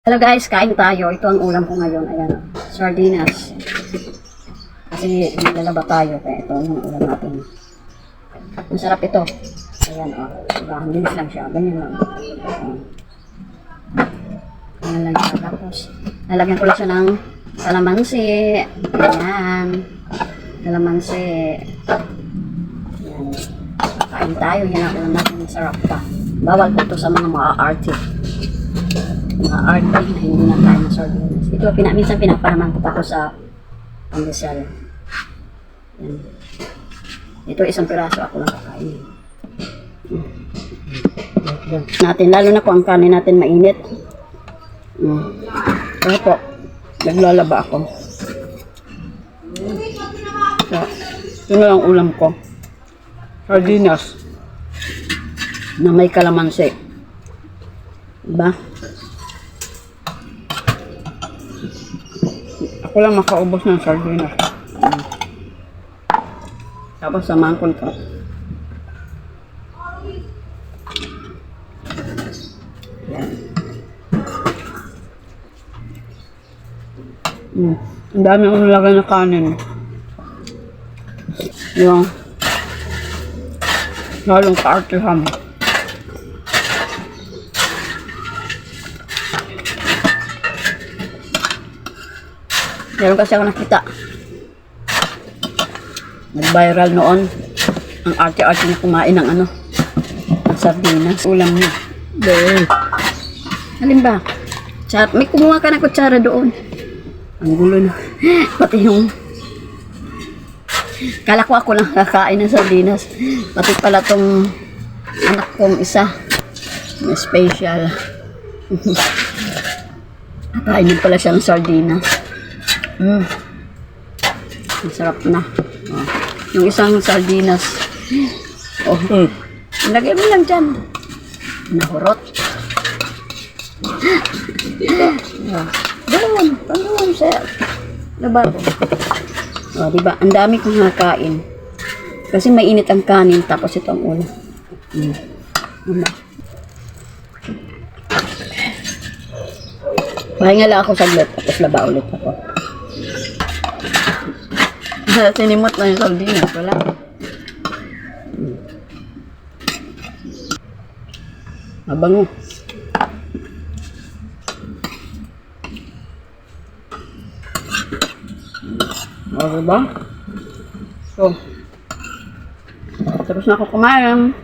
Hello guys, kain tayo. Ito ang ulam ko ngayon. Ayan, sardinas. Kasi maglalaba tayo. Kaya ito yung ulam natin. Masarap ito. Ayan, o. Diba, bilis lang siya. Ganyan lang. Ganyan lang siya. Tapos, lalagyan ko lang siya ng kalamansi. Ayan. Kalamansi. Ayan. Kain tayo. Yan ang ulam natin. Masarap pa. Bawal po ito sa mga arte. Mga arte na hindi na tayo ng sardinas. Ito, minsan pinaparaman ko pa ako sa pandesal. Yan. Ito, isang piraso ako lang kakain. Natin, lalo na kung ang kanin natin mainit. Ito po, naglalaba ako. So, ito na lang ulam ko. Sardinas na may kalamansi. Diba? Ako lang makaubos ng sardinas. Tapos samahan ko ito. Ang dami akong nilagay na kanin. Yung lalong kaartihan. Meron kasi ako nakita. Nag-viral noon. Ang arte-arte na kumain ng ng sardinas. Ulam niya. Doon. Alin ba? May kumuha ka ng kutsara doon. Ang gulo na. Pati yung kala ko ako lang kakain ng sardinas. Pati pala tong anak kong isa. Na special. Kain din pala siya ng sardinas. Masarap na. Oh. Yung isang sardinas. Oh, lagay mo lang dyan. Nahurot. Doon sa lababo. Oh, diba? Ang dami kong nakain. Kasi mainit ang kanin, tapos ito ang ulam. Pahinga lang ako saglit, tapos laba ulit ako. Sinimot na yung sardinas, wala. Mabango. O, diba? So, tapos na ako kumain.